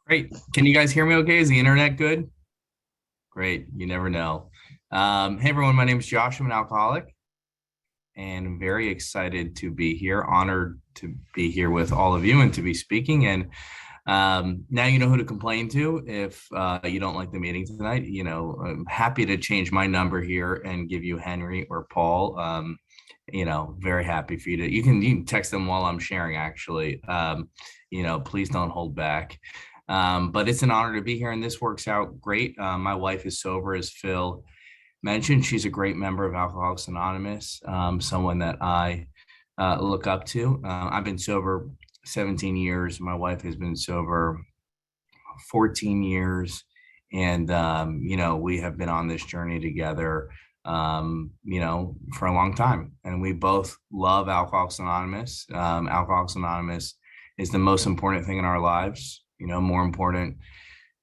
Great. Can you guys hear me okay? Is the internet good? Great. You never know. Hey everyone, my name is Josh. I'm an alcoholic and I'm very excited to be here, honored to be here with all of you and to be speaking. And now you know who to complain to if you don't like the meeting tonight. I'm happy to change my number here and give you Henry or Paul. Very happy for you can text them while I'm sharing actually. Please don't hold back. But it's an honor to be here, and this works out great. My wife is sober, as Phil mentioned. She's a great member of Alcoholics Anonymous, someone that I look up to. I've been sober 17 years. My wife has been sober 14 years. And, we have been on this journey together, for a long time. And we both love Alcoholics Anonymous. Alcoholics Anonymous is the most important thing in our lives, more important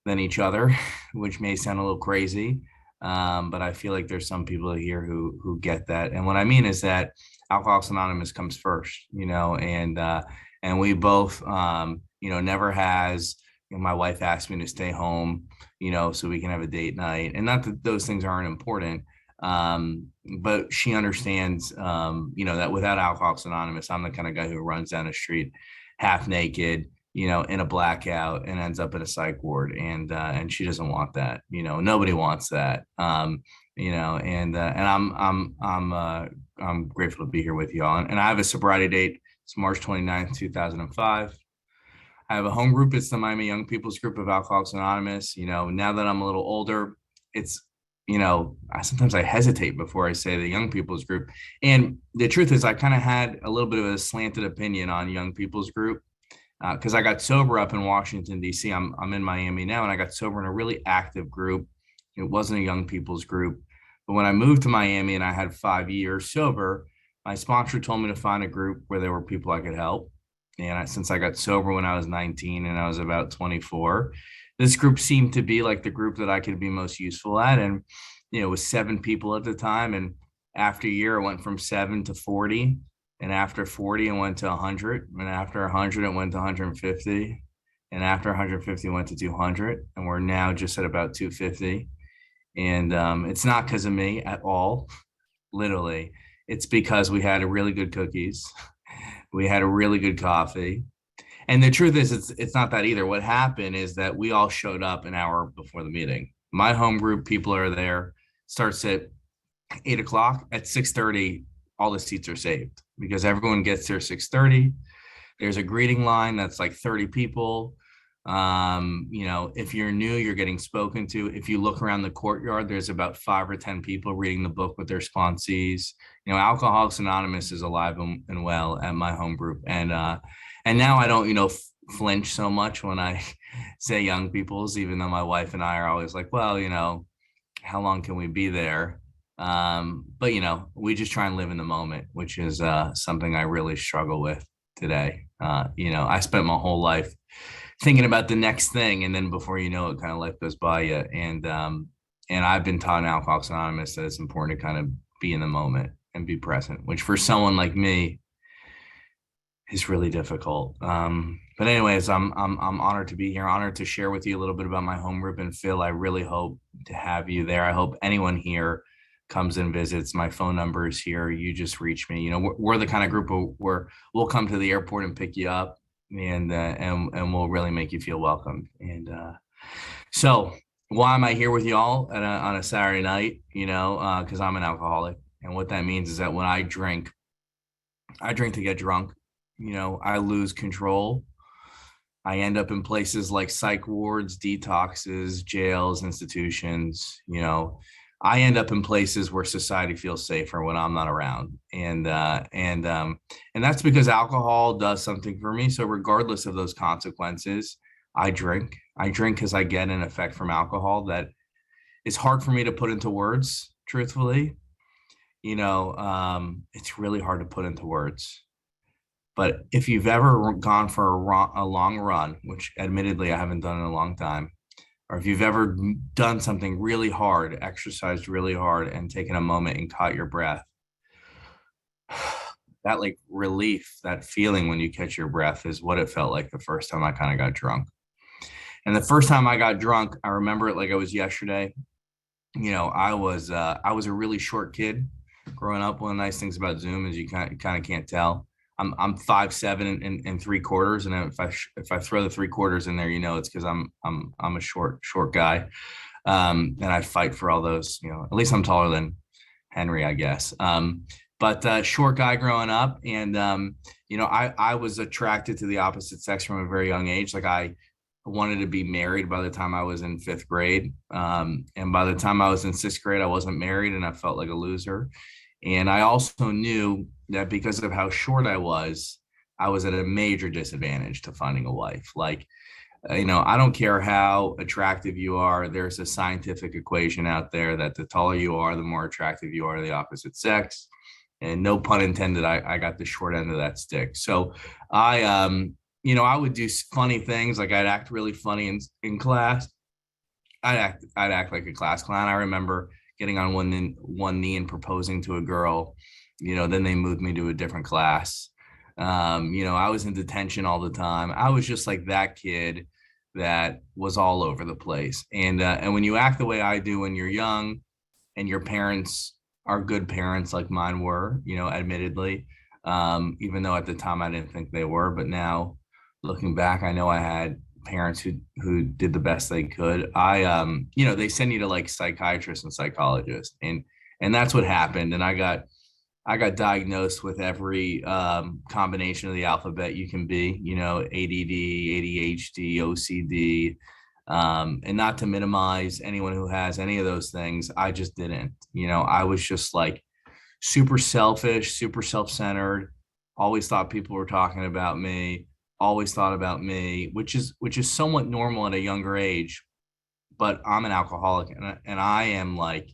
than each other, which may sound a little crazy. But I feel like there's some people here who get that. And what I mean is that Alcoholics Anonymous comes first, and we both, never has, my wife asked me to stay home, so we can have a date night. And not that those things aren't important, but she understands, that without Alcoholics Anonymous, I'm the kind of guy who runs down the street half naked, in a blackout and ends up in a psych ward. And she doesn't want that. Nobody wants that. I'm grateful to be here with you all. And I have a sobriety date. It's March 29th, 2005. I have a home group. It's the Miami Young People's Group of Alcoholics Anonymous. Now that I'm a little older, it's, sometimes I hesitate before I say the Young People's Group. And the truth is, I kind of had a little bit of a slanted opinion on Young People's Group because I got sober up in Washington, D.C. I'm in Miami now, and I got sober in a really active group. It wasn't a Young People's Group. But when I moved to Miami and I had 5 years sober, my sponsor told me to find a group where there were people I could help. And since I got sober when I was 19 and I was about 24, this group seemed to be like the group that I could be most useful at. And, it was 7 people at the time. And after a year, I went from 7 to 40. And after 40, I went to 100. And after 100, I went to 150. And after 150, I went to 200. And we're now just at about 250. And it's not because of me at all. Literally, it's because we had a really good cookies. We had a really good coffee. And the truth is, it's not that either. What happened is that we all showed up an hour before the meeting. My home group, people are there, starts at 8 o'clock. At 6:30, all the seats are saved because everyone gets there 6:30. There's a greeting line that's like 30 people. If you're new, you're getting spoken to. If you look around the courtyard, there's about 5 or 10 people reading the book with their sponsees. Alcoholics Anonymous is alive and well at my home group. And now I don't, flinch so much when I say young people's, even though my wife and I are always like, well, how long can we be there? But we just try and live in the moment, which is something I really struggle with today. I spent my whole life thinking about the next thing, and then before you know it, kind of life goes by you. And I've been taught in Alcoholics Anonymous that it's important to kind of be in the moment and be present, which for someone like me is really difficult. But anyways, I'm honored to be here, honored to share with you a little bit about my home group. And Phil, I really hope to have you there. I hope anyone here comes and visits. My phone number is here. You just reach me. We're the kind of group where we'll come to the airport and pick you up, and we'll really make you feel welcome. And so why am I here with y'all on a Saturday night? Because I'm an alcoholic, and what that means is that when I drink to get drunk. I lose control. I end up in places like psych wards, detoxes, jails, institutions. I end up in places where society feels safer when I'm not around. And that's because alcohol does something for me. So regardless of those consequences, I drink. I drink because I get an effect from alcohol that is hard for me to put into words, truthfully. It's really hard to put into words. But if you've ever gone for a long run, which admittedly I haven't done in a long time, or if you've ever done something really hard, exercised really hard, and taken a moment and caught your breath, that like relief, that feeling when you catch your breath is what it felt like the first time I kind of got drunk. And the first time I got drunk, I remember it like it was yesterday. I was a really short kid growing up. One of the nice things about Zoom is you kind of can't tell. I'm 5'7" and 3/4, and if I throw the 3/4 in there, it's because I'm a short guy, and I fight for all those. At least I'm taller than Henry, I guess. But short guy growing up, and I was attracted to the opposite sex from a very young age. Like I wanted to be married by the time I was in fifth grade. And by the time I was in sixth grade, I wasn't married and I felt like a loser. And I also knew that because of how short I was at a major disadvantage to finding a wife. Like, I don't care how attractive you are. There's a scientific equation out there that the taller you are, the more attractive you are to the opposite sex. And no pun intended, I got the short end of that stick. So I would do funny things. Like I'd act really funny in class. I'd act like a class clown. I remember getting on one knee and proposing to a girl. Then they moved me to a different class. I was in detention all the time. I was just like that kid that was all over the place. And when you act the way I do when you're young, and your parents are good parents like mine were, admittedly, even though at the time I didn't think they were, but now looking back, I know I had parents who did the best they could. They send you to like psychiatrists and psychologists, and that's what happened. And I got diagnosed with every combination of the alphabet you can be, ADD, ADHD, OCD, and not to minimize anyone who has any of those things. I just didn't. I was just like super selfish, super self-centered, always thought people were talking about me, always thought about me, which is somewhat normal at a younger age. But I'm an alcoholic, and I am like,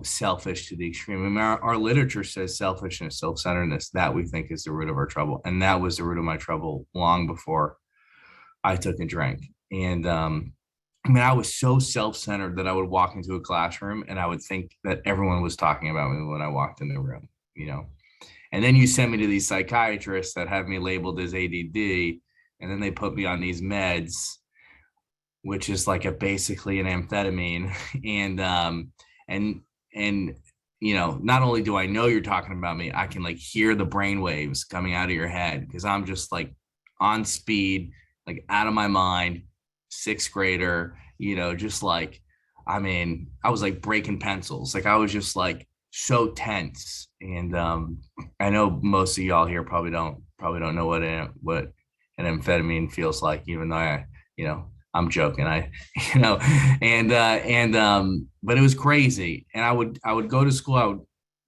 selfish to the extreme. I mean, our literature says selfishness, self-centeredness, that we think is the root of our trouble. And that was the root of my trouble long before I took a drink. And I was so self-centered that I would walk into a classroom and I would think that everyone was talking about me when I walked in the room, And then you send me to these psychiatrists that have me labeled as ADD, and then they put me on these meds, which is like basically an amphetamine. And not only do I know you're talking about me, I can like hear the brain waves coming out of your head because I'm just like on speed, like out of my mind, sixth grader, just like, I was like breaking pencils. Like I was just like so tense. And I know most of y'all here probably don't know what an amphetamine feels like, even though I'm joking. But it was crazy. And I would go to school. I would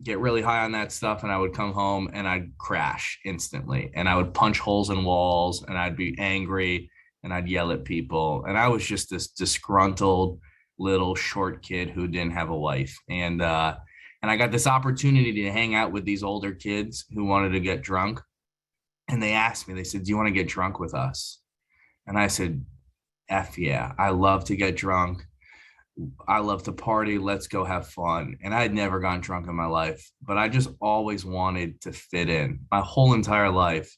get really high on that stuff, and I would come home and I'd crash instantly, and I would punch holes in walls, and I'd be angry, and I'd yell at people. And I was just this disgruntled little short kid who didn't have a wife. And I got this opportunity to hang out with these older kids who wanted to get drunk. And they asked me, they said, "Do you want to get drunk with us?" And I said, F yeah, I love to get drunk. I love to party. Let's go have fun. And I had never gotten drunk in my life, but I just always wanted to fit in. My whole entire life,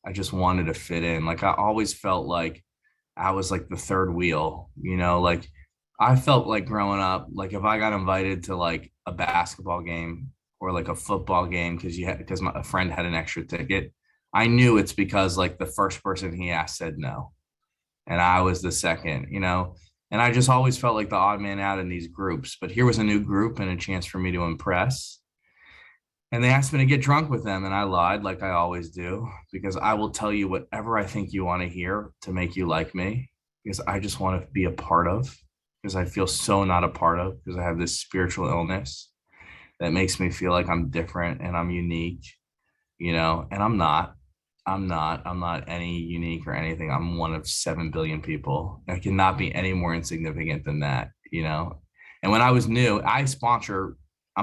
I just wanted to fit in. Like I always felt like I was like the third wheel, like I felt like growing up, like if I got invited to like a basketball game or like a football game because a friend had an extra ticket, I knew it's because like the first person he asked said no. And I was the second, and I just always felt like the odd man out in these groups. But here was a new group and a chance for me to impress. And they asked me to get drunk with them. And I lied like I always do, because I will tell you whatever I think you want to hear to make you like me, because I just want to be a part of, because I feel so not a part of, because I have this spiritual illness that makes me feel like I'm different and I'm unique, and I'm not. I'm not any unique or anything. I'm one of 7 billion people. I cannot be any more insignificant than that, And when I was new, I'm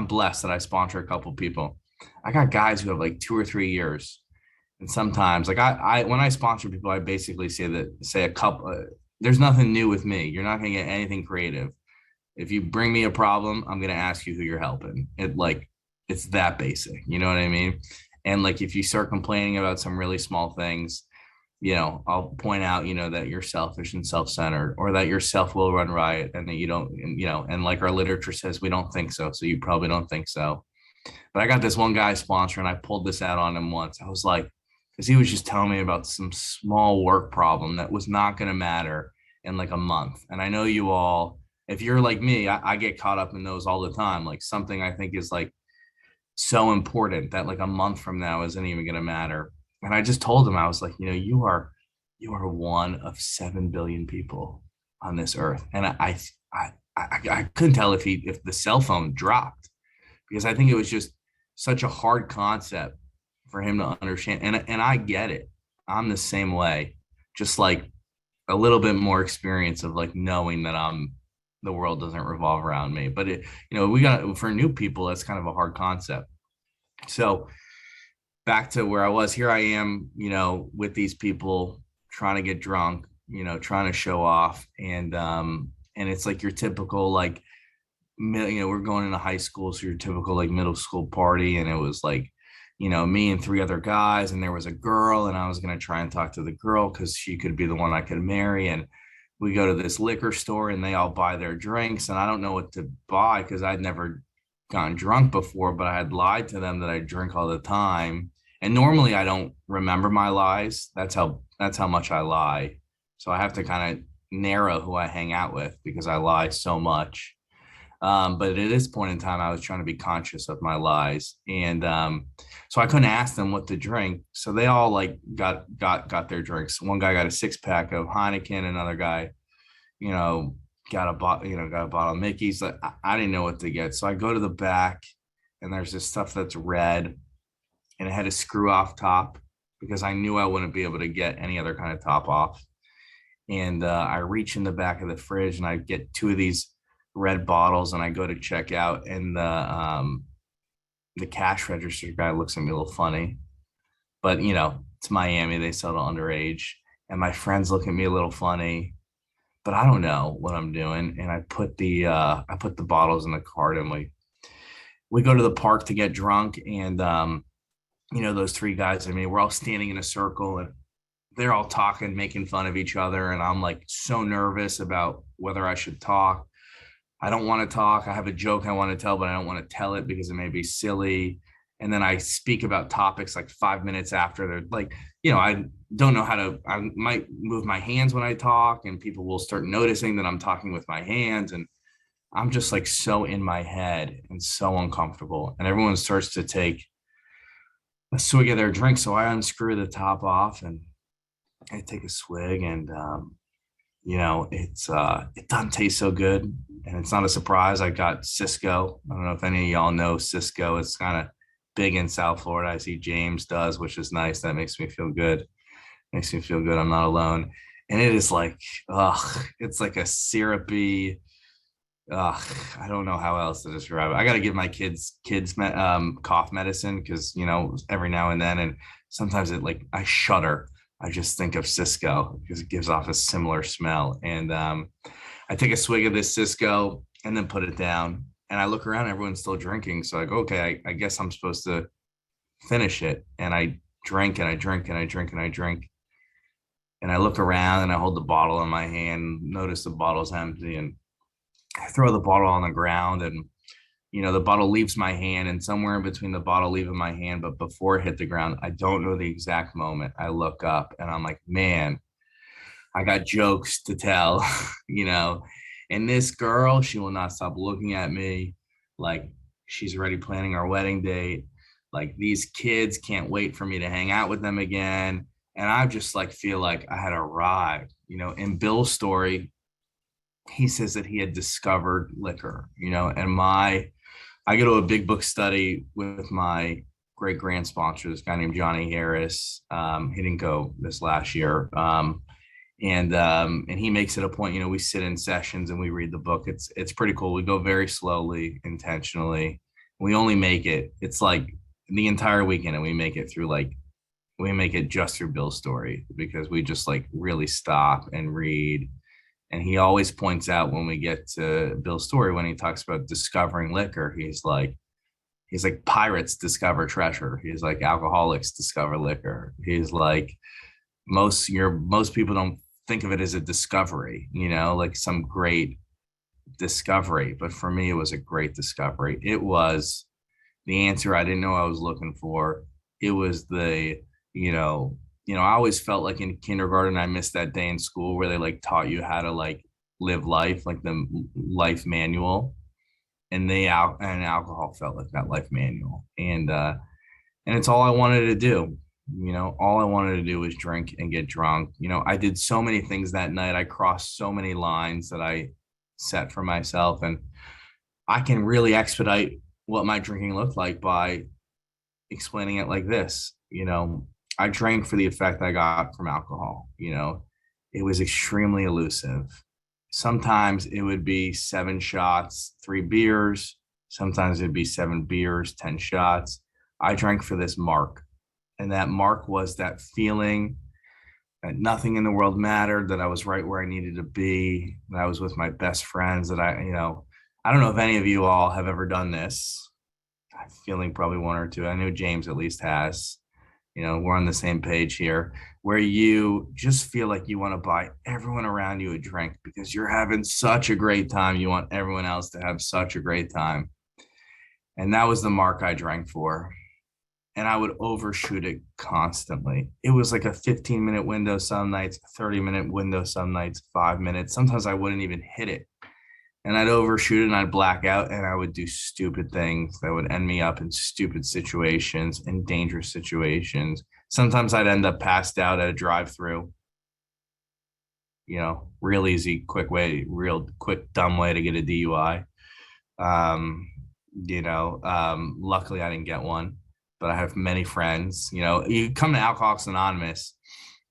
blessed that I sponsor a couple of people. I got guys who have like 2 or 3 years. And sometimes like I when I sponsor people, I basically say a couple, there's nothing new with me. You're not going to get anything creative. If you bring me a problem, I'm going to ask you who you're helping. It's that basic. You know what I mean? And like, if you start complaining about some really small things, I'll point out, that you're selfish and self-centered, or that yourself will run riot, and that you don't, and like our literature says, we don't think so. So you probably don't think so. But I got this one guy sponsor, and I pulled this out on him once. I was like, because he was just telling me about some small work problem that was not going to matter in like a month. And I know you all, if you're like me, I get caught up in those all the time. Like something I think is like so important that like a month from now isn't even going to matter. And I just told him, I was like, you are one of 7 billion people on this earth. And I couldn't tell if the cell phone dropped, because I think it was just such a hard concept for him to understand. And I get it. I'm the same way, just like a little bit more experience of like knowing that the world doesn't revolve around me. But we got, for new people, that's kind of a hard concept. So back to where I was, here I am, with these people trying to get drunk, trying to show off. And it's like your typical, like, we're going into high school. So your typical like middle school party. And it was like, me and 3 other guys, and there was a girl, and I was going to try and talk to the girl because she could be the one I could marry. And we go to this liquor store, and they all buy their drinks, and I don't know what to buy because I'd never gotten drunk before, but I had lied to them that I drink all the time. And normally I don't remember my lies. That's how much I lie. So I have to kind of narrow who I hang out with because I lie so much. But at this point in time, I was trying to be conscious of my lies. And so I couldn't ask them what to drink. So they all like got their drinks. One guy got a 6-pack of Heineken. Another guy, got a bottle of Mickey's. Like, I didn't know what to get. So I go to the back, and there's this stuff that's red, and it had a screw off top because I knew I wouldn't be able to get any other kind of top off. And I reach in the back of the fridge, and I get 2 of these red bottles, and I go to check out, and the cash register guy looks at me a little funny, but it's Miami, they sell to underage, and my friends look at me a little funny, but I don't know what I'm doing. And I put the bottles in the cart, and we go to the park to get drunk. And those 3 guys, we're all standing in a circle, and they're all talking, making fun of each other, and I'm like so nervous about whether I should talk. I don't want to talk. I have a joke I want to tell, but I don't want to tell it because it may be silly. And then I speak about topics like 5 minutes after. They're like, I don't know I might move my hands when I talk, and people will start noticing that I'm talking with my hands. And I'm just like so in my head and so uncomfortable. And everyone starts to take a swig of their drink. So I unscrew the top off, and I take a swig, and it doesn't taste so good. And it's not a surprise. I got Cisco. I don't know if any of y'all know Cisco. It's kind of big in South Florida. I see James does, which is nice. That makes me feel good. Makes me feel good. I'm not alone. And it is like, it's like a syrupy, I don't know how else to describe it. I got to give my kids cough medicine because, every now and then, and sometimes I shudder. I just think of Cisco because it gives off a similar smell. And I take a swig of this Cisco and then put it down. And I look around, everyone's still drinking. So I go, okay, I guess I'm supposed to finish it. And I drink and I drink and I drink and I drink. And I look around, and I hold the bottle in my hand, notice the bottle's empty, and I throw the bottle on the ground, and the bottle leaves my hand, and somewhere in between the bottle leaving my hand, but before it hit the ground, I don't know the exact moment, I look up, and I'm like, man, I got jokes to tell, and this girl, she will not stop looking at me like she's already planning our wedding date. Like, these kids can't wait for me to hang out with them again. And I just feel like I had arrived. In Bill's story, he says that he had discovered liquor, and I go to a big book study with my great grand sponsor, this guy named Johnny Harris. He didn't go this last year. And he makes it a point, we sit in sessions and we read the book. It's pretty cool. We go very slowly, intentionally. We only make it's like the entire weekend, and we make it just through Bill's story, because we just really stop and read. And he always points out when we get to Bill's story, when he talks about discovering liquor, he's like pirates discover treasure. He's like alcoholics discover liquor. He's like most people don't think of it as a discovery, like some great discovery. But for me, it was a great discovery. It was the answer I didn't know I was looking for. It was I always felt like in kindergarten, I missed that day in school where they like taught you how to like live life, like the life manual. And alcohol felt like that life manual. And it's all I wanted to do. All I wanted to do was drink and get drunk. I did so many things that night. I crossed so many lines that I set for myself. And I can really expedite what my drinking looked like by explaining it like this. I drank for the effect I got from alcohol. It was extremely elusive. Sometimes it would be 7 shots, 3 beers. Sometimes it'd be 7 beers, 10 shots. I drank for this mark. And that mark was that feeling that nothing in the world mattered, that I was right where I needed to be, that I was with my best friends, that I don't know if any of you all have ever done this. I'm feeling probably one or two. I know James at least has. We're on the same page here, where you just feel like you want to buy everyone around you a drink because you're having such a great time. You want everyone else to have such a great time. And that was the mark I drank for. And I would overshoot it constantly. It was like a 15-minute window some nights, a 30-minute window some nights, 5 minutes. Sometimes I wouldn't even hit it. And I'd overshoot it and I'd black out and I would do stupid things that would end me up in stupid situations and dangerous situations. Sometimes I'd end up passed out at a drive-through. Real easy, quick way, real quick, dumb way to get a DUI. Luckily I didn't get one, but I have many friends. You come to Alcoholics Anonymous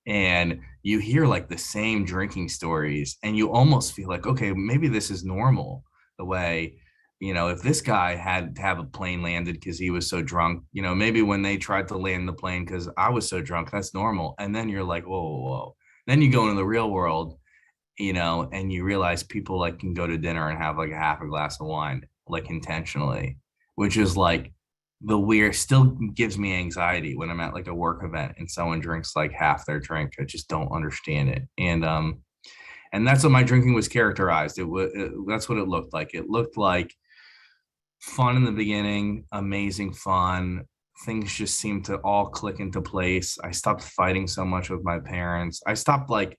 and you hear like the same drinking stories and you almost feel like, okay, maybe this is normal. The way, if this guy had to have a plane landed because he was so drunk, maybe when they tried to land the plane because I was so drunk, that's normal. And then you're like, whoa, whoa, whoa. Then you go into the real world, and you realize people like can go to dinner and have like a half a glass of wine, like intentionally, which is like the weird, still gives me anxiety when I'm at like a work event and someone drinks like half their drink. I just don't understand it. And that's what my drinking was characterized. That's what it looked like. It looked like fun in the beginning, amazing fun. Things just seemed to all click into place. I stopped fighting so much with my parents. I stopped like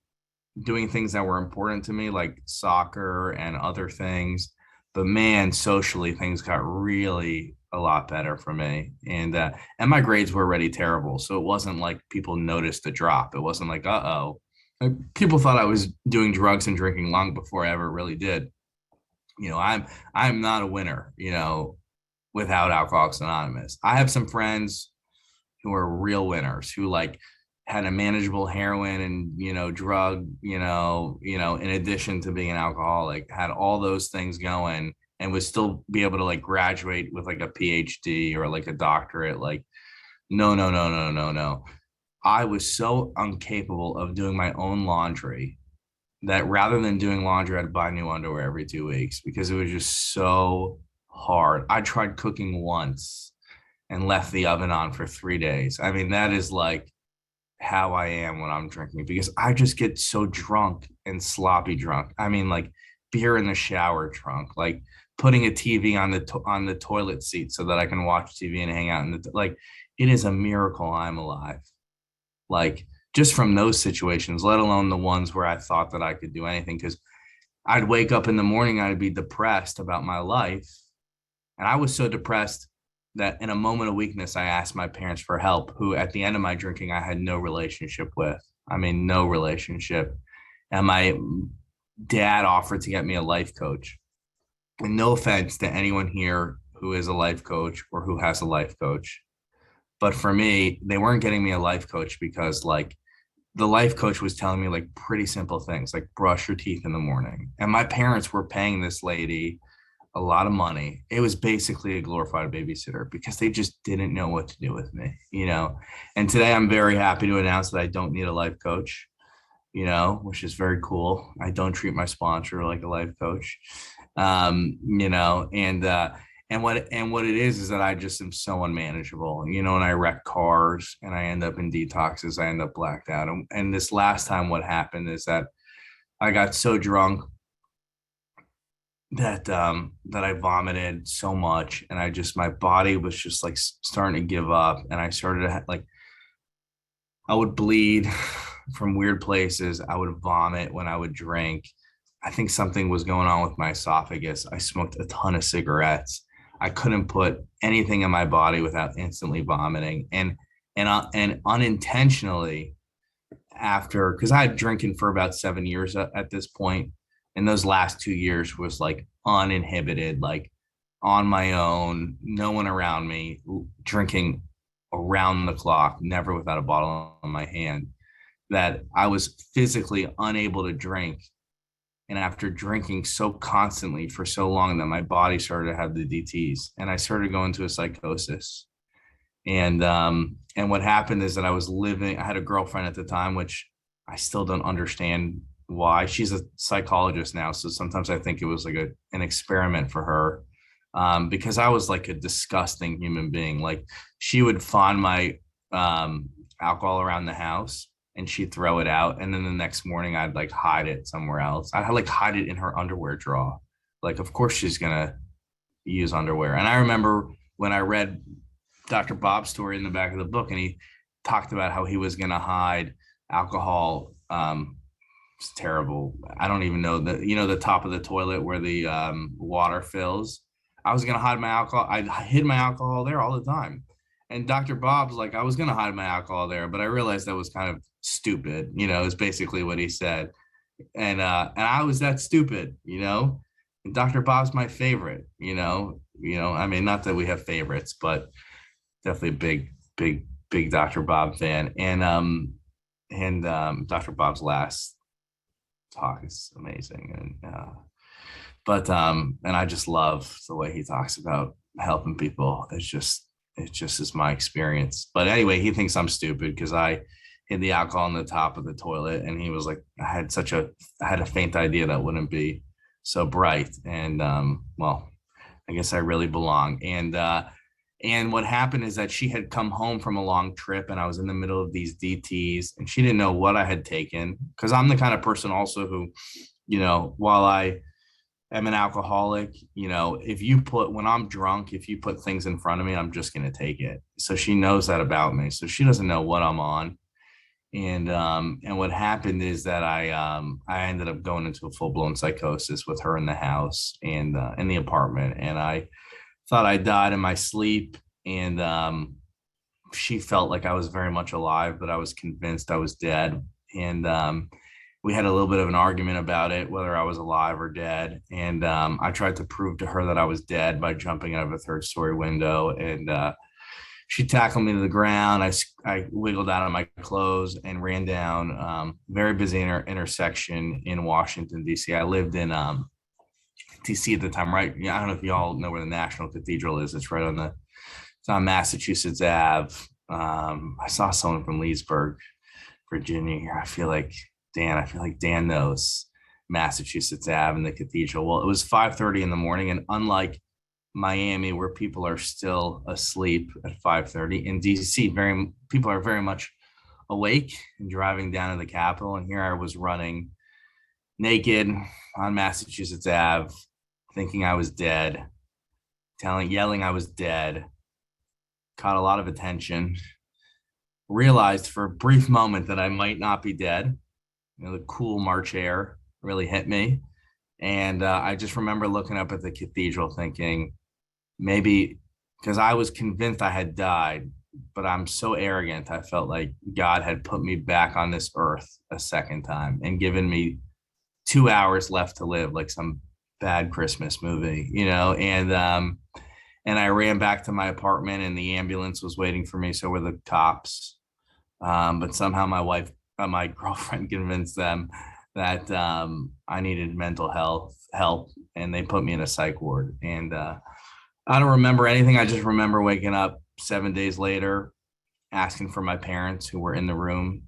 doing things that were important to me, like soccer and other things. But man, socially, things got really a lot better for me. And my grades were already terrible. So it wasn't like people noticed a drop. It wasn't like, uh-oh. Like, people thought I was doing drugs and drinking long before I ever really did. I'm not a winner, without Alcoholics Anonymous. I have some friends who are real winners who like had a manageable heroin and drug, in addition to being an alcoholic, had all those things going and would still be able to like graduate with like a PhD or like a doctorate. Like, no, no, no, no, no, no. I was so incapable of doing my own laundry that rather than doing laundry, I'd buy new underwear every 2 weeks because it was just so hard. I tried cooking once and left the oven on for 3 days. I mean, that is like how I am when I'm drinking because I just get so drunk and sloppy drunk. I mean, like beer in the shower drunk, like putting a TV on the toilet seat so that I can watch TV and hang out in the like. It is a miracle I'm alive. Like just from those situations, let alone the ones where I thought that I could do anything. Because I'd wake up in the morning, I'd be depressed about my life, and I was so depressed that in a moment of weakness, I asked my parents for help, who at the end of my drinking, I had no relationship with. I mean, no relationship. And my dad offered to get me a life coach. And no offense to anyone here who is a life coach or who has a life coach. But for me, they weren't getting me a life coach because like the life coach was telling me like pretty simple things like brush your teeth in the morning. And my parents were paying this lady a lot of money. It was basically a glorified babysitter because they just didn't know what to do with me, And today I'm very happy to announce that I don't need a life coach, which is very cool. I don't treat my sponsor like a life coach, And what it is that I just am so unmanageable, and I wreck cars and I end up in detoxes, I end up blacked out. And this last time, what happened is that I got so drunk that I vomited so much, and my body was just like starting to give up, and I started to like I would bleed from weird places. I would vomit when I would drink. I think something was going on with my esophagus. I smoked a ton of cigarettes. I couldn't put anything in my body without instantly vomiting, and unintentionally, after, because I had drinking for about 7 years at this point, and those last 2 years was like uninhibited, like on my own, no one around me, drinking around the clock, never without a bottle in my hand, that I was physically unable to drink. And after drinking so constantly for so long, that my body started to have the DTs, and I started going to a psychosis. And what happened is that I had a girlfriend at the time, which I still don't understand why. She's a psychologist now, so sometimes I think it was like an experiment for her, because I was like a disgusting human being. Like, she would find my alcohol around the house and she'd throw it out, and then the next morning I'd like hide it somewhere else. I'd like hide it in her underwear drawer. Like, of course she's gonna use underwear. And I remember when I read Dr. Bob's story in the back of the book, and he talked about how he was gonna hide alcohol. It's terrible. I don't even know the top of the toilet where the water fills. I was gonna hide my alcohol. I hid my alcohol there all the time. And Dr. Bob's like, I was gonna hide my alcohol there, but I realized that was kind of stupid. Is basically what he said. And I was that stupid. And Dr. Bob's my favorite. I mean, not that we have favorites, but definitely a big Dr. Bob fan. And Dr. Bob's last talk is amazing. And I just love the way he talks about helping people. It just is my experience. But anyway, he thinks I'm stupid because I hid the alcohol on the top of the toilet, and he was like, I had a faint idea that wouldn't be so bright. And well, I guess I really belong. And what happened is that she had come home from a long trip, and I was in the middle of these DTs, and she didn't know what I had taken, because I'm the kind of person also who, while I am an alcoholic, when I'm drunk, if you put things in front of me, I'm just going to take it. So she knows that about me. So she doesn't know what I'm on. And what happened is that I ended up going into a full-blown psychosis with her in the house and in the apartment. And I thought I died in my sleep. And she felt like I was very much alive, but I was convinced I was dead. And we had a little bit of an argument about it, whether I was alive or dead. And I tried to prove to her that I was dead by jumping out of a third-story window. And she tackled me to the ground. I wiggled out of my clothes and ran down very busy intersection in Washington, D.C. I lived in D.C. at the time, right? Yeah, I don't know if you all know where the National Cathedral is. It's on Massachusetts Ave. I saw someone from Leesburg, Virginia here. I feel like Dan knows Massachusetts Ave and the cathedral. Well, it was 5:30 in the morning, and unlike Miami, where people are still asleep at 5:30, in DC, people are very much awake and driving down to the Capitol. And here I was running naked on Massachusetts Ave, thinking I was dead, yelling I was dead. Caught a lot of attention. Realized for a brief moment that I might not be dead. The cool March air really hit me. And I just remember looking up at the cathedral thinking, maybe, because I was convinced I had died, but I'm so arrogant. I felt like God had put me back on this earth a second time and given me 2 hours left to live, like some bad Christmas movie, and I ran back to my apartment, and the ambulance was waiting for me. So were the cops. But somehow my girlfriend convinced them that I needed mental health help, and they put me in a psych ward. And I don't remember anything. I just remember waking up 7 days later, asking for my parents, who were in the room,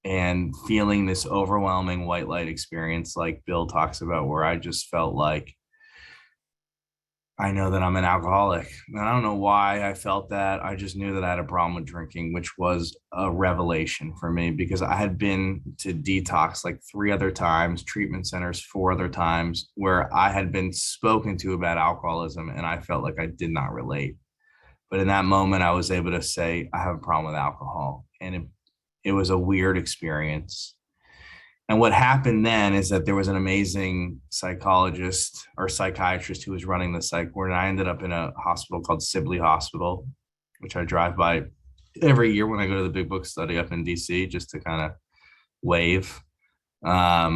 and feeling this overwhelming white light experience like Bill talks about, where I just felt like I know that I'm an alcoholic. And I don't know why I felt that. I just knew that I had a problem with drinking, which was a revelation for me because I had been to detox like 3 other times, treatment centers 4 other times, where I had been spoken to about alcoholism and I felt like I did not relate. But in that moment, I was able to say, I have a problem with alcohol. And it was a weird experience. And what happened then is that there was an amazing psychologist or psychiatrist who was running the psych ward. And I ended up in a hospital called Sibley Hospital, which I drive by every year when I go to the Big Book study up in DC just to kind of wave. I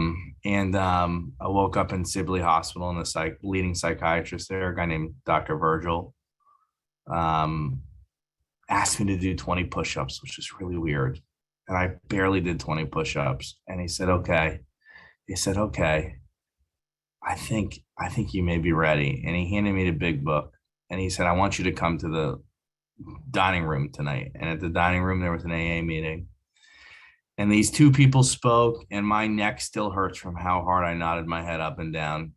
woke up in Sibley Hospital and the leading psychiatrist there, a guy named Dr. Virgil, um, asked me to do 20 push-ups, which is really weird. And I barely did 20 push-ups. And he said, okay. He said, okay, I think you may be ready. And he handed me the big book and he said, I want you to come to the dining room tonight. And at the dining room, there was an AA meeting. And these two people spoke, and my neck still hurts from how hard I nodded my head up and down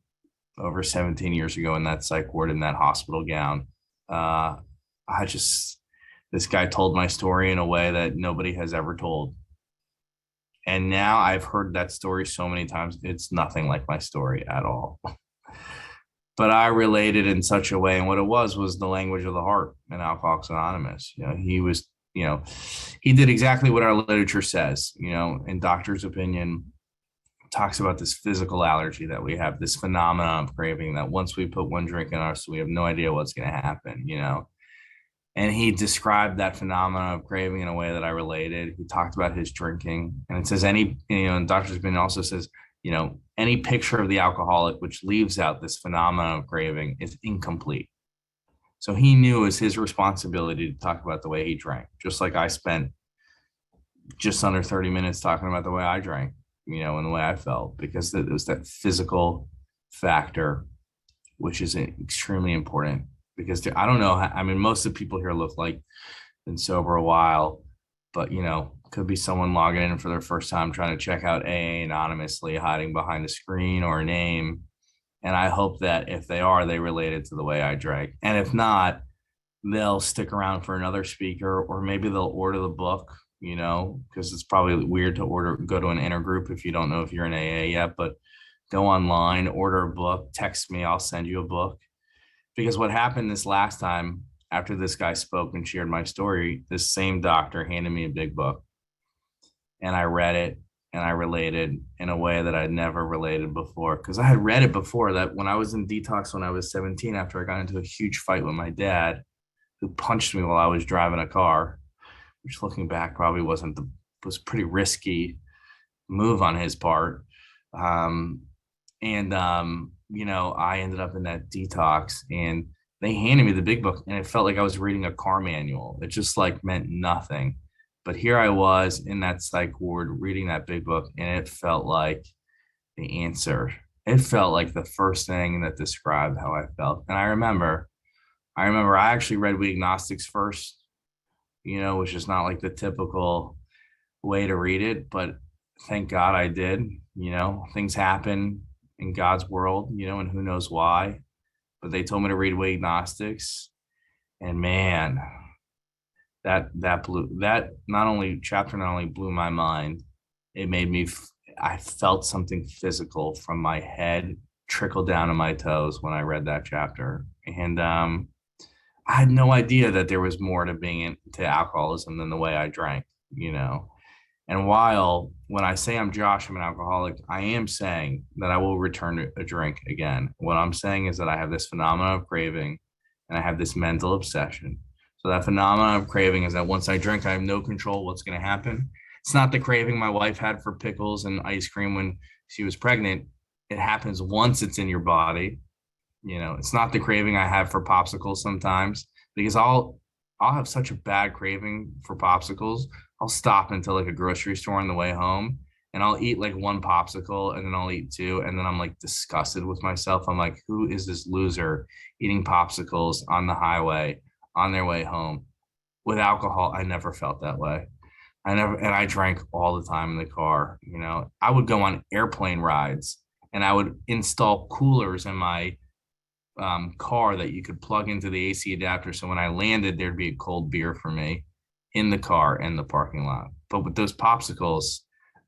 over 17 years ago in that psych ward in that hospital gown. Uh, I just, this guy told my story in a way that nobody has ever told. And now I've heard that story so many times, it's nothing like my story at all. But I related in such a way. And what it was the language of the heart in Alcoholics Anonymous. He was, he did exactly what our literature says, in doctor's opinion, talks about this physical allergy that we have, this phenomenon of craving that once we put one drink in us, we have no idea what's going to happen, And he described that phenomenon of craving in a way that I related. He talked about his drinking, and it says and doctor's opinion also says, any picture of the alcoholic which leaves out this phenomenon of craving is incomplete. So he knew it was his responsibility to talk about the way he drank, just like I spent just under 30 minutes talking about the way I drank, and the way I felt, because it was that physical factor, which is extremely important. Because I don't know, I mean, most of the people here look like been sober a while, but could be someone logging in for their first time trying to check out AA anonymously, hiding behind a screen or a name. And I hope that if they are, they related to the way I drank. And if not, they'll stick around for another speaker, or maybe they'll order the book, because it's probably weird to go to an intergroup if you don't know if you're in AA yet, but go online, order a book, text me, I'll send you a book. Because what happened this last time after this guy spoke and shared my story, this same doctor handed me a big book and I read it and I related in a way that I'd never related before. Because I had read it before, that when I was in detox when I was 17, after I got into a huge fight with my dad, who punched me while I was driving a car, which looking back probably was pretty risky move on his part. I ended up in that detox and they handed me the big book and it felt like I was reading a car manual. It just like meant nothing. But here I was in that psych ward reading that big book and it felt like the answer. It felt like the first thing that described how I felt. And I remember I actually read We Agnostics first, which is not like the typical way to read it, but thank God I did. Things happen in God's world, and who knows why. But they told me to read We Agnostics, and man, that not only blew my mind, it made me. I felt something physical from my head trickle down to my toes when I read that chapter, and I had no idea that there was more to being into alcoholism than the way I drank. And while when I say I'm Josh, I'm an alcoholic, I am saying that I will return to a drink again. What I'm saying is that I have this phenomenon of craving and I have this mental obsession. So that phenomenon of craving is that once I drink, I have no control what's going to happen. It's not the craving my wife had for pickles and ice cream when she was pregnant. It happens once it's in your body. It's not the craving I have for popsicles sometimes, because I'll have such a bad craving for popsicles. I'll stop into like a grocery store on the way home and I'll eat like one popsicle and then I'll eat two. And then I'm like disgusted with myself. I'm like, who is this loser eating popsicles on the highway on their way home? With alcohol, I never felt that way. And I drank all the time in the car. I would go on airplane rides and I would install coolers in my car that you could plug into the AC adapter. So when I landed, there'd be a cold beer for me in the car in the parking lot. But with those popsicles,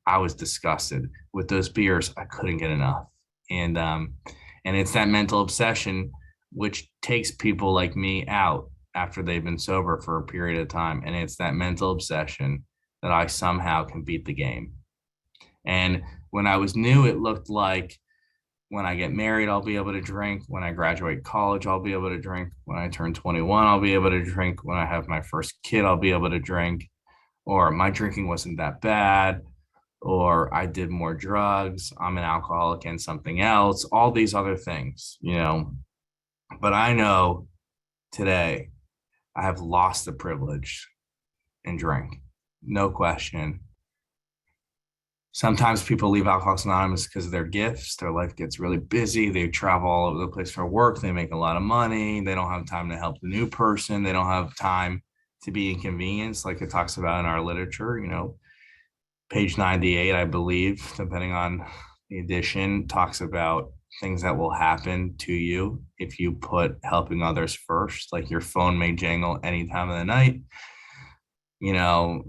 I was disgusted. With those beers, I couldn't get enough. And and it's that mental obsession which takes people like me out after they've been sober for a period of time. And it's that mental obsession that I somehow can beat the game. And when I was new, it looked like when I get married, I'll be able to drink. When I graduate college, I'll be able to drink. When I turn 21, I'll be able to drink. When I have my first kid, I'll be able to drink. Or my drinking wasn't that bad. Or I did more drugs. I'm an alcoholic and something else. All these other things, you know. But I know today I have lost the privilege and drink. No question. Sometimes people leave Alcoholics Anonymous because of their gifts. Their life gets really busy. They travel all over the place for work. They make a lot of money. They don't have time to help the new person. They don't have time to be inconvenienced, like it talks about in our literature. You know, page 98, I believe, depending on the edition, talks about things that will happen to you if you put helping others first. Like your phone may jangle any time of the night. You know,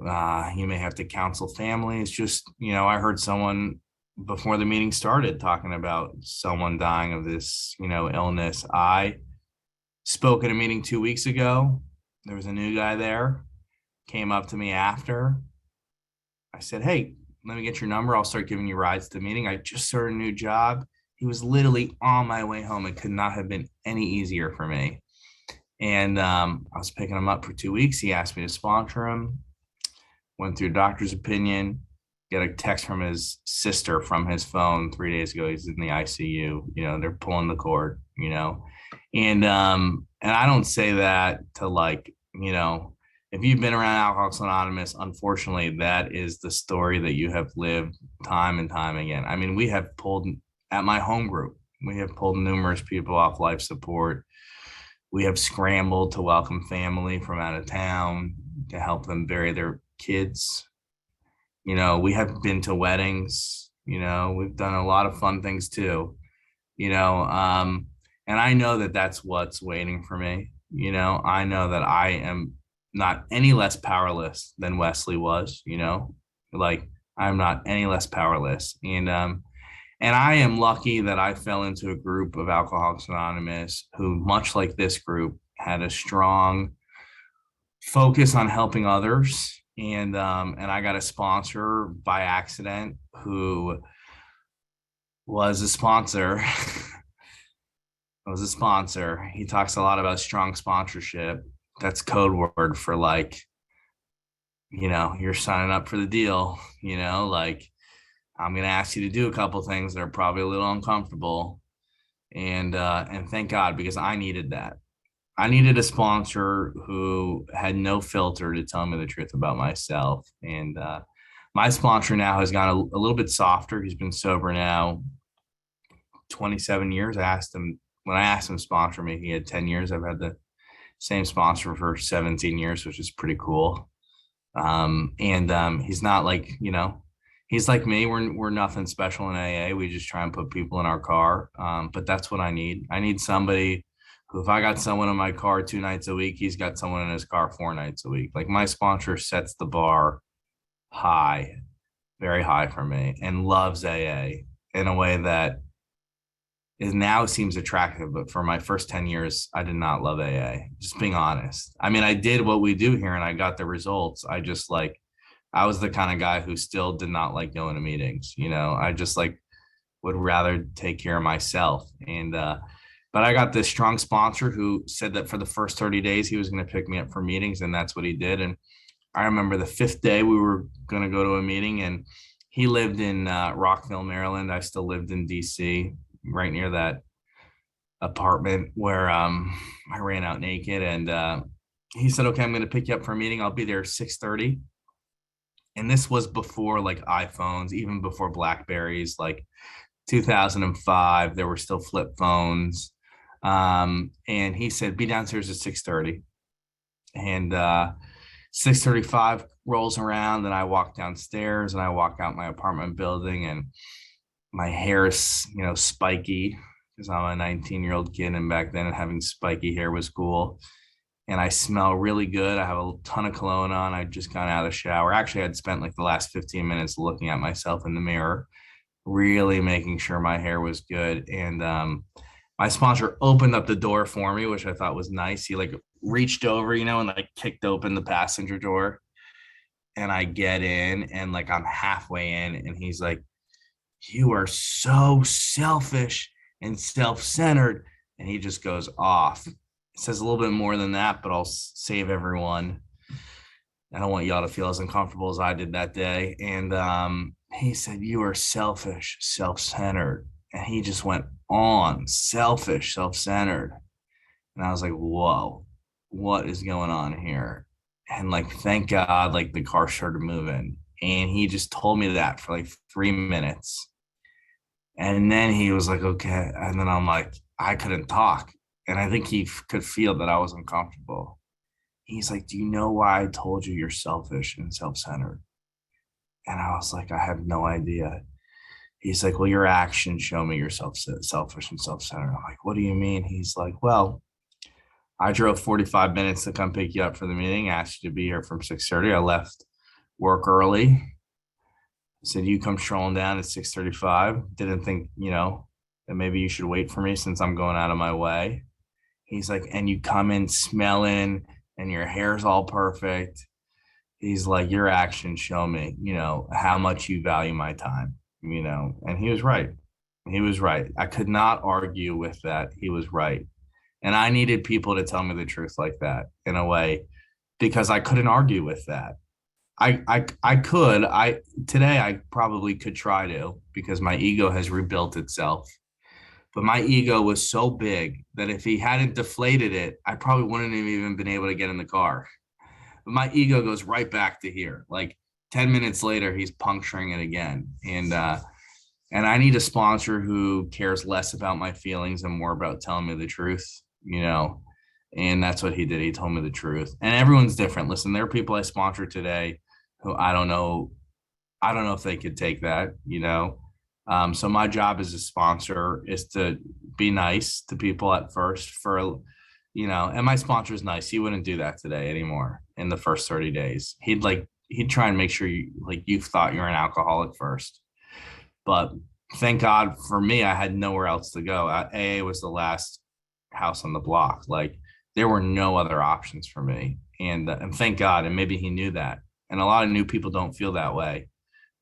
you may have to counsel families. Just, you know, I heard someone before the meeting started talking about someone dying of this, you know, illness. I spoke at a meeting 2 weeks ago. There was a new guy there, came up to me after. I said, hey, let me get your number. I'll start giving you rides to the meeting. I just started a new job. He was literally on my way home. It could not have been any easier for me. And I was picking him up for 2 weeks. He asked me to sponsor him. Went through a doctor's opinion. Got a text from his sister from his phone 3 days ago. He's in the ICU. You know, they're pulling the cord. You know, and I don't say that to, like, you know, if you've been around Alcoholics Anonymous, unfortunately, that is the story that you have lived time and time again. I mean, we have pulled at my home group. We have pulled numerous people off life support. We have scrambled to welcome family from out of town to help them bury their kids. You know, we have been to weddings. You know, we've done a lot of fun things too. You know, and I know that that's what's waiting for me. You know, I know that I am not any less powerless than Wesley was. You know, like I'm not any less powerless. And I am lucky that I fell into a group of Alcoholics Anonymous who, much like this group, had a strong focus on helping others. And I got a sponsor by accident who was a sponsor. Was a sponsor. He talks a lot about strong sponsorship. That's code word for, like, you know, you're signing up for the deal, you know, like, I'm going to ask you to do a couple things that are probably a little uncomfortable. And thank God, because I needed that. I needed a sponsor who had no filter to tell me the truth about myself. And my sponsor now has gone a little bit softer. He's been sober now 27 years. When I asked him to sponsor me, he had 10 years. I've had the same sponsor for 17 years, which is pretty cool. He's not like, you know, he's like me. We're nothing special in AA. We just try and put people in our car. But that's what I need. I need somebody who, if I got someone in my car 2 nights a week, he's got someone in his car 4 nights a week. Like, my sponsor sets the bar high, very high for me, and loves AA in a way that is now seems attractive. But for my first 10 years, I did not love AA, just being honest. I mean, I did what we do here and I got the results. I was the kind of guy who still did not like going to meetings. You know, I just like would rather take care of myself. But I got this strong sponsor who said that for the first 30 days, he was going to pick me up for meetings. And that's what he did. And I remember the 5th day we were going to go to a meeting, and he lived in Rockville, Maryland. I still lived in DC, right near that apartment where I ran out naked. And he said, okay, I'm going to pick you up for a meeting. I'll be there 6:30. And this was before, like, iPhones, even before Blackberries, like 2005, there were still flip phones. And he said, be downstairs at 6:30. And 6:35 rolls around, and I walk downstairs and I walk out my apartment building, and my hair is, you know, spiky because I'm a 19-year-old kid, and back then having spiky hair was cool. And I smell really good. I have a ton of cologne on. I just got out of the shower. Actually, I'd spent like the last 15 minutes looking at myself in the mirror, really making sure my hair was good. And my sponsor opened up the door for me, which I thought was nice. He like reached over, and like kicked open the passenger door. And I get in, and like I'm halfway in, and he's like, "You are so selfish and self-centered." And he just goes off. It says a little bit more than that, but I'll save everyone. I don't want y'all to feel as uncomfortable as I did that day. And he said, "You are selfish, self-centered." And he just went on, selfish, self-centered. And I was like, whoa, what is going on here? And like, thank God, like the car started moving. And he just told me that for like 3 minutes. And then he was like, okay. And then I'm like, I couldn't talk. And I think he could feel that I was uncomfortable. He's like, do you know why I told you you're selfish and self-centered? And I was like, I have no idea. He's like, well, your actions show me you're selfish and self-centered. I'm like, what do you mean? He's like, well, I drove 45 minutes to come pick you up for the meeting, asked you to be here from 6:30. I left work early. I said, you come strolling down at 6:35. Didn't think, that maybe you should wait for me since I'm going out of my way. He's like, and you come in smelling and your hair's all perfect. He's like, your actions show me, how much you value my time, and he was right. He was right. I could not argue with that. He was right. And I needed people to tell me the truth like that in a way, because I couldn't argue with that. I today I probably could try to, because my ego has rebuilt itself. But my ego was so big that if he hadn't deflated it, I probably wouldn't have even been able to get in the car. But my ego goes right back to here. Like 10 minutes later, he's puncturing it again. And I need a sponsor who cares less about my feelings and more about telling me the truth. And that's what he did. He told me the truth. And everyone's different. Listen, there are people I sponsor today who I don't know if they could take that. So my job as a sponsor is to be nice to people at first and my sponsor is nice. He wouldn't do that today anymore in the first 30 days. He'd try and make sure you thought you're an alcoholic first. But thank God for me, I had nowhere else to go. AA was the last house on the block. Like there were no other options for me. And thank God. And maybe he knew that. And a lot of new people don't feel that way,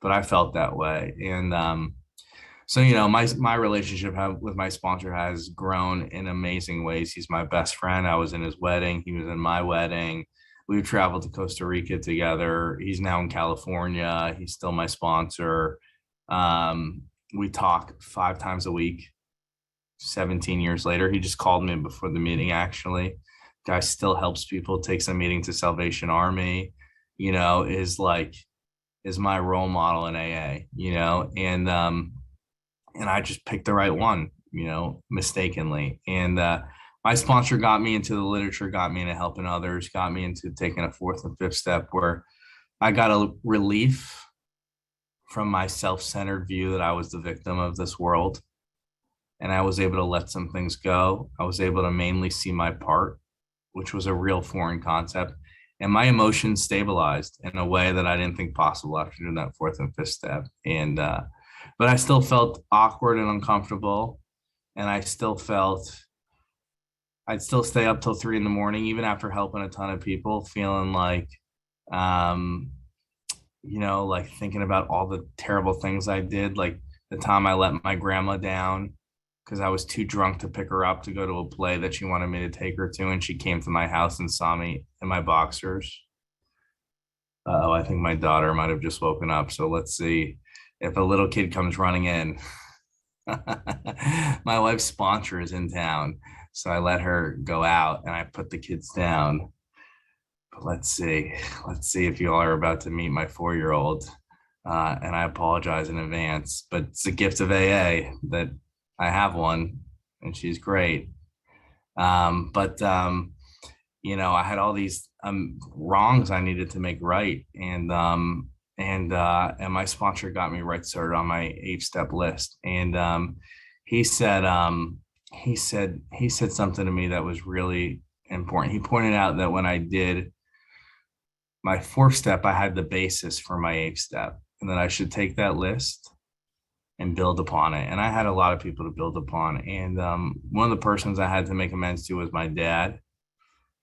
but I felt that way. And so my relationship with my sponsor has grown in amazing ways. He's my best friend. I was in his wedding. He was in my wedding. We've traveled to Costa Rica together. He's now in California. He's still my sponsor. We talk 5 times a week. 17 years later, he just called me before the meeting. Actually, guy still helps people. Takes a meeting to Salvation Army. Is my role model in AA. And I just picked the right one. Mistakenly. And my sponsor got me into the literature, got me into helping others, got me into taking a 4th and 5th step, where I got a relief from my self-centered view that I was the victim of this world. And I was able to let some things go. I was able to mainly see my part, which was a real foreign concept. And my emotions stabilized in a way that I didn't think possible after doing that 4th and 5th step. And, but I still felt awkward and uncomfortable. And I'd still stay up till 3 a.m, even after helping a ton of people, feeling like, like thinking about all the terrible things I did, like the time I let my grandma down because I was too drunk to pick her up to go to a play that she wanted me to take her to. And she came to my house and saw me in my boxers. Oh, I think my daughter might have just woken up. So let's see if a little kid comes running in. My wife's sponsor is in town. So I let her go out and I put the kids down. But let's see if you all are about to meet my 4-year-old. And I apologize in advance, but it's a gift of AA that I have one and she's great. But I had all these wrongs I needed to make right. And my sponsor got me right started on my 8-step list. And he said, he said something to me that was really important. He pointed out that when I did my fourth step, I had the basis for my eighth step, and that I should take that list and build upon it. And I had a lot of people to build upon. And one of the persons I had to make amends to was my dad,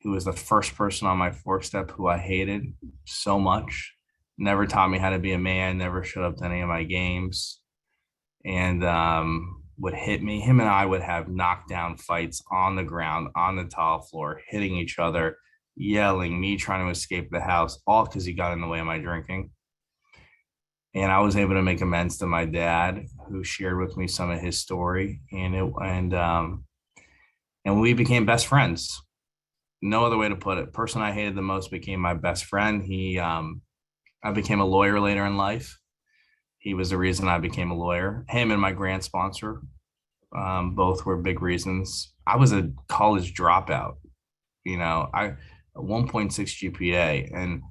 who was the first person on my fourth step who I hated so much. Never taught me how to be a man, never showed up to any of my games, and would hit me. Him and I would have knockdown fights on the ground, on the tile floor, hitting each other, yelling, me trying to escape the house, all because he got in the way of my drinking. And I was able to make amends to my dad, who shared with me some of his story, and we became best friends. No other way to put it. Person I hated the most became my best friend. I became a lawyer later in life. He was the reason I became a lawyer. Him and my grant sponsor, both were big reasons. I was a college dropout. I 1.6 GPA, and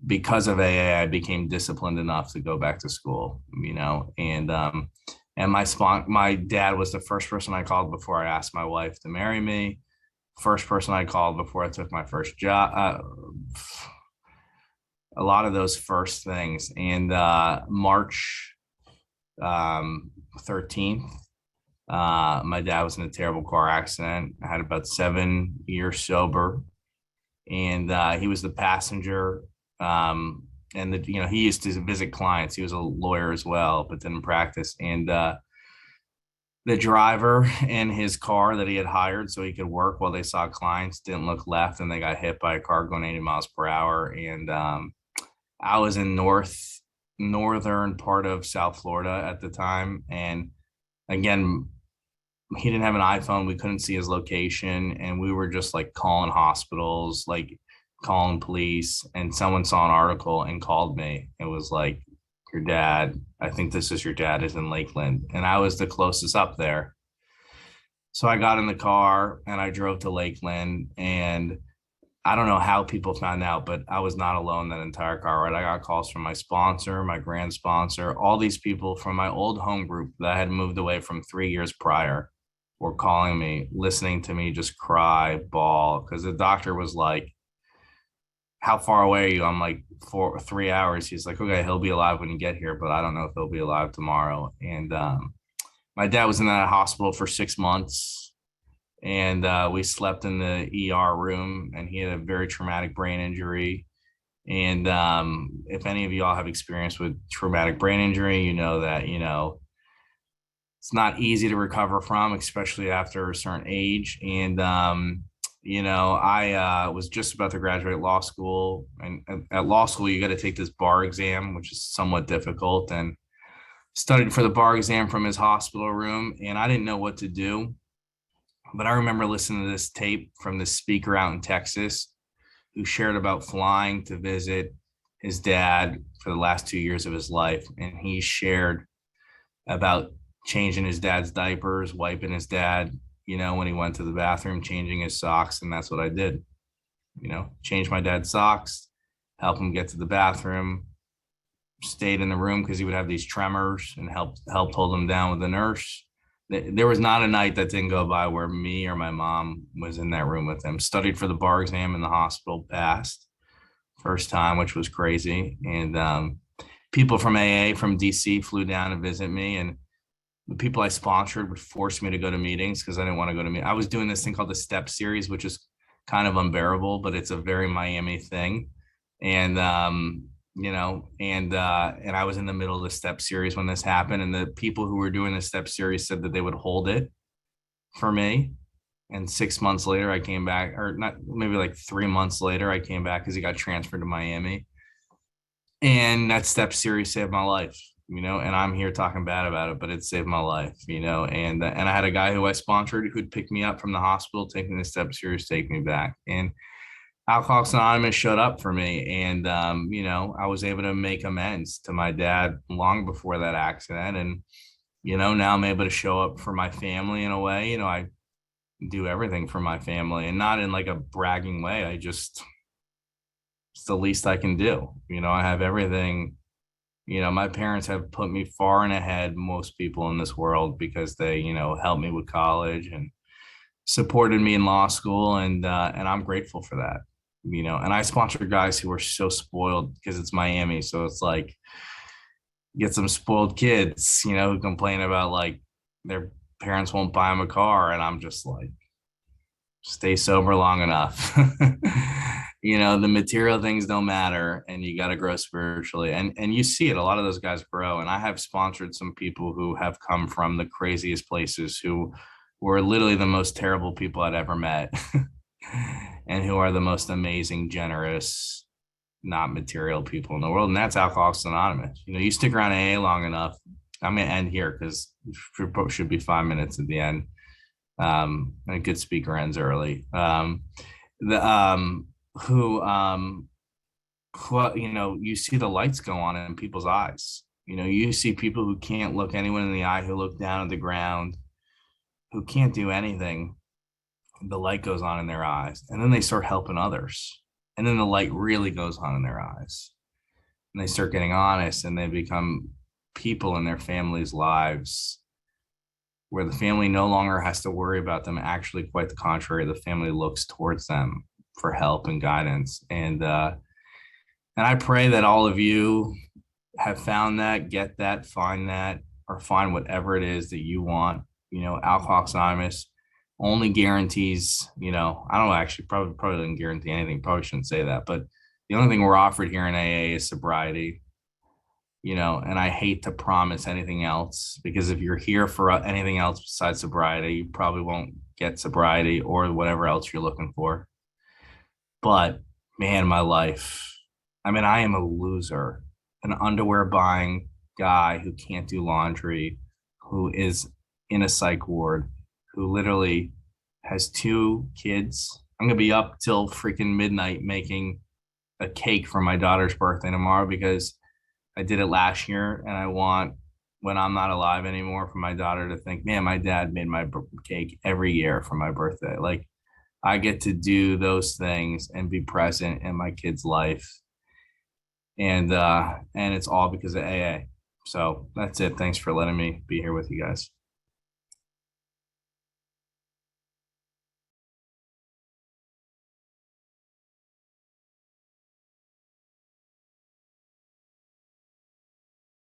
because of AA, I became disciplined enough to go back to school. And my dad was the first person I called before I asked my wife to marry me. First person I called before I took my first job. A lot of those first things. And March 13th, my dad was in a terrible car accident. I had about 7 years sober, and he was the passenger. He used to visit clients. He was a lawyer as well, but didn't practice. And the driver in his car that he had hired so he could work while they saw clients didn't look left, and they got hit by a car going 80 miles per hour. And I was in northern part of South Florida at the time. And again, he didn't have an iPhone. We couldn't see his location. And we were just like calling hospitals, like calling police. And someone saw an article and called me. It was like, your dad, I think this is your dad, is in Lakeland. And I was the closest up there. So I got in the car and I drove to Lakeland, and I don't know how people found out, but I was not alone that entire car ride. I got calls from my sponsor, my grand sponsor, all these people from my old home group that I had moved away from 3 years prior were calling me, listening to me just cry, bawl, because the doctor was like, how far away are you? I'm like, 3 hours. He's like, okay, he'll be alive when you get here, but I don't know if he'll be alive tomorrow. And my dad was in that hospital for 6 months, and we slept in the ER room, and he had a very traumatic brain injury. And if any of y'all have experience with traumatic brain injury, you know that, it's not easy to recover from, especially after a certain age. And I was just about to graduate law school, and at law school, you got to take this bar exam, which is somewhat difficult, and studied for the bar exam from his hospital room. And I didn't know what to do, but I remember listening to this tape from this speaker out in Texas who shared about flying to visit his dad for the last 2 years of his life. And he shared about changing his dad's diapers, wiping his dad, when he went to the bathroom, changing his socks. And that's what I did, change my dad's socks, help him get to the bathroom, stayed in the room because he would have these tremors, and helped hold him down with the nurse. There was not a night that didn't go by where me or my mom was in that room with him. Studied for the bar exam in the hospital, passed first time, which was crazy. And people from AA from DC flew down to visit me, and the people I sponsored would force me to go to meetings because I didn't want to go to meetings. I was doing this thing called the Step Series, which is kind of unbearable, but it's a very Miami thing. And and I was in the middle of the Step Series when this happened, and the people who were doing the Step Series said that they would hold it for me. And 6 months later, I came back, or not, maybe like 3 months later, I came back because he got transferred to Miami. And that Step Series saved my life. And I'm here talking bad about it, but it saved my life, and I had a guy who I sponsored who'd pick me up from the hospital, taking the Step Series, take me back. And Alcoholics Anonymous showed up for me. And, I was able to make amends to my dad long before that accident. And, now I'm able to show up for my family in a way. I do everything for my family, and not in like a bragging way. It's the least I can do. I have everything My parents have put me far and ahead most people in this world because they, helped me with college and supported me in law school, and I'm grateful for that. And I sponsor guys who are so spoiled because it's Miami, so it's like get some spoiled kids, who complain about like their parents won't buy them a car, and I'm just like, stay sober long enough. The material things don't matter, and you got to grow spiritually. And you see it, a lot of those guys grow. And I have sponsored some people who have come from the craziest places, who were literally the most terrible people I'd ever met, and who are the most amazing, generous, not material people in the world. And that's Alcoholics Anonymous. You stick around AA long enough. I'm gonna end here because it should be 5 minutes at the end. And a good speaker ends early. The who you see the lights go on in people's eyes. You see people who can't look anyone in the eye, who look down at the ground, who can't do anything. The light goes on in their eyes, and then they start helping others, and then the light really goes on in their eyes, and they start getting honest, and they become people in their families' lives where the family no longer has to worry about them. Actually, quite the contrary, the family looks towards them for help and guidance. And I pray that all of you have found that, get that, find that, or find whatever it is that you want. Alcoholics Anonymous only guarantees, I don't actually probably didn't guarantee anything. Probably shouldn't say that, but the only thing we're offered here in AA is sobriety. And I hate to promise anything else, because if you're here for anything else besides sobriety, you probably won't get sobriety or whatever else you're looking for. But man, my life, I am a loser, an underwear buying guy who can't do laundry, who is in a psych ward, who literally has 2 kids. I'm going to be up till freaking midnight making a cake for my daughter's birthday tomorrow, because I did it last year, and I want, when I'm not alive anymore, for my daughter to think, man, my dad made my cake every year for my birthday. Like, I get to do those things and be present in my kid's life. And it's all because of AA. So that's it. Thanks for letting me be here with you guys.